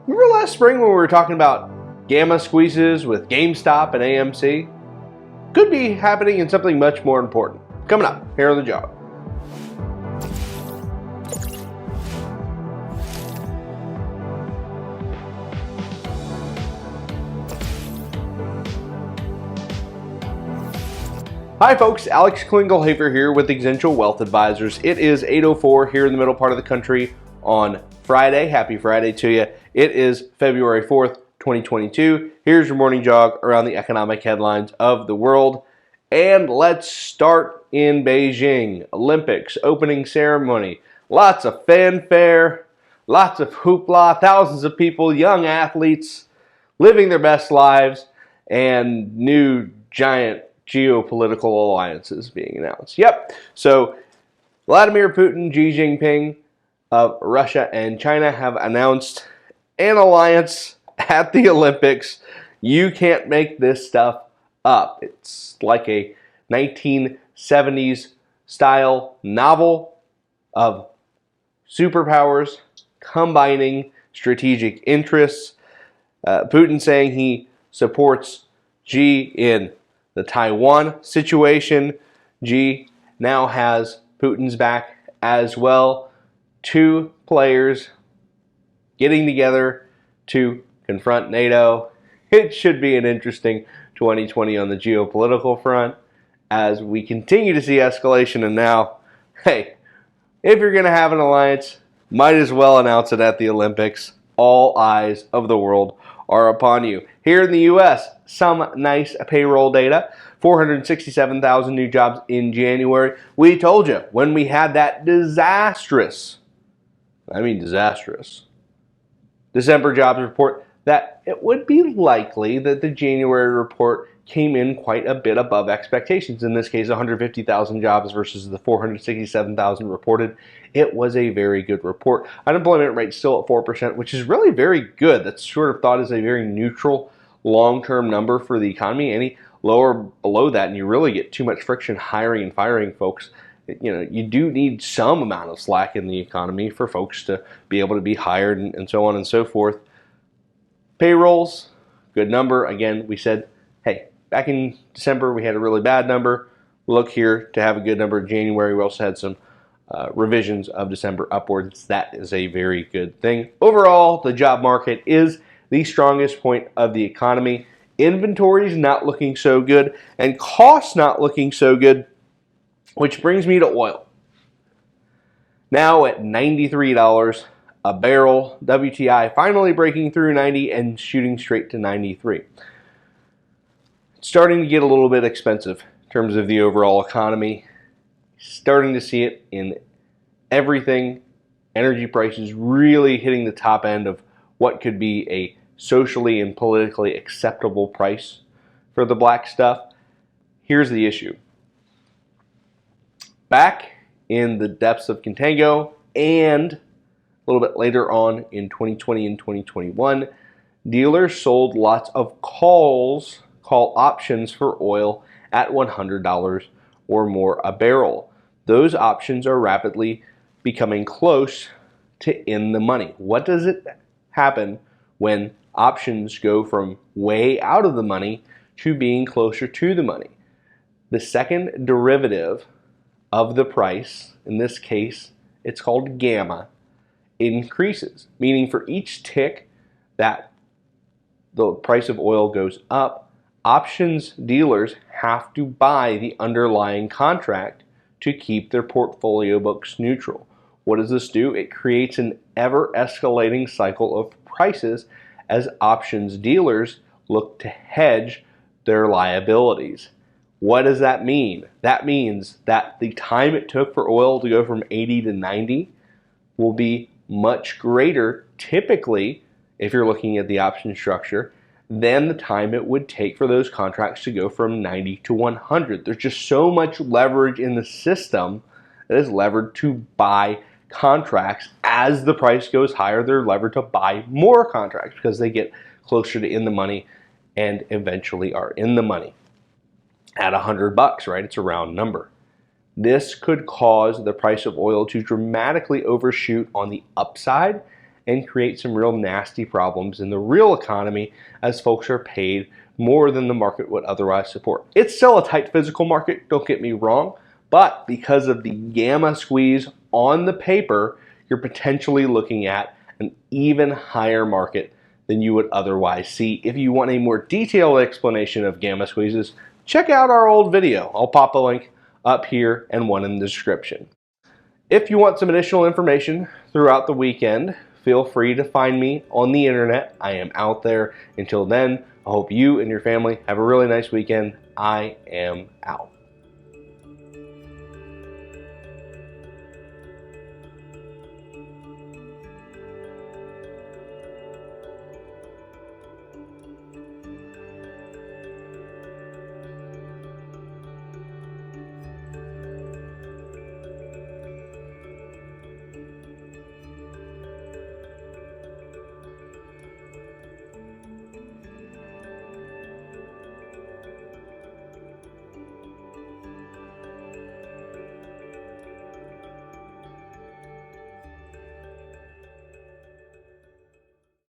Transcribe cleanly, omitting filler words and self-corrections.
Remember last spring when we were talking about gamma squeezes with GameStop and AMC? Could be happening in something much more important. Coming up here on The Jog. Hi folks, Alex Klingelhoeffer here with Exencial Wealth Advisors. It is 8:04 here in the middle part of the country on Friday. Happy Friday to you. It is February 4th, 2022. Here's your morning jog around the economic headlines of the world. And let's start in Beijing. Olympics opening ceremony. Lots of fanfare, lots of hoopla, thousands of people, young athletes living their best lives, and new giant geopolitical alliances being announced. Yep. So Vladimir Putin, Xi Jinping of Russia and China have announced an alliance at the Olympics. You can't make this stuff up. It's like a 1970s style novel of superpowers combining strategic interests. Putin saying he supports Xi in the Taiwan situation. Xi now has Putin's back as well. Two players getting together to confront NATO. It should be an interesting 2020 on the geopolitical front as we continue to see escalation. And now, hey, if you're going to have an alliance, might as well announce it at the Olympics. All eyes of the world are upon you. Here in the U.S., some nice payroll data. 467,000 new jobs in January. We told you when we had that disastrous December jobs report that it would be likely that the January report came in quite a bit above expectations. In this case, 150,000 jobs versus the 467,000 reported. It was a very good report. Unemployment rate still at 4%, which is really very good. That's sort of thought as a very neutral long-term number for the economy. Any lower below that, and you really get too much friction hiring and firing folks. You do need some amount of slack in the economy for folks to be able to be hired and so on and so forth. Payrolls, good number. Again, we said, hey, back in December we had a really bad number. Look here to have a good number in January. We also had some revisions of December upwards. That is a very good thing. Overall, the job market is the strongest point of the economy. Inventories not looking so good, and costs not looking so good, which brings me to oil. Now at $93 a barrel, WTI finally breaking through 90 and shooting straight to 93. It's starting to get a little bit expensive in terms of the overall economy. Starting to see it in everything. Energy prices really hitting the top end of what could be a socially and politically acceptable price for the black stuff. Here's the issue. Back in the depths of contango and a little bit later on in 2020 and 2021, dealers sold lots of call options for oil at $100 or more a barrel. Those options are rapidly becoming close to in the money. What does it happen when options go from way out of the money to being closer to the money? The second derivative of the price, in this case, it's called gamma, increases. Meaning for each tick that the price of oil goes up, options dealers have to buy the underlying contract to keep their portfolio books neutral. What does this do? It creates an ever-escalating cycle of prices as options dealers look to hedge their liabilities. What does that mean? That means that the time it took for oil to go from 80 to 90 will be much greater, typically, if you're looking at the option structure, than the time it would take for those contracts to go from 90 to 100. There's just so much leverage in the system that is levered to buy contracts. As the price goes higher, they're levered to buy more contracts because they get closer to in the money and eventually are in the money at $100, right? It's a round number. This could cause the price of oil to dramatically overshoot on the upside and create some real nasty problems in the real economy as folks are paid more than the market would otherwise support. It's still a tight physical market, don't get me wrong, but because of the gamma squeeze on the paper, you're potentially looking at an even higher market than you would otherwise see. If you want a more detailed explanation of gamma squeezes, check out our old video. I'll pop a link up here and one in the description. If you want some additional information throughout the weekend, feel free to find me on the internet. I am out there. Until then, I hope you and your family have a really nice weekend. I am out.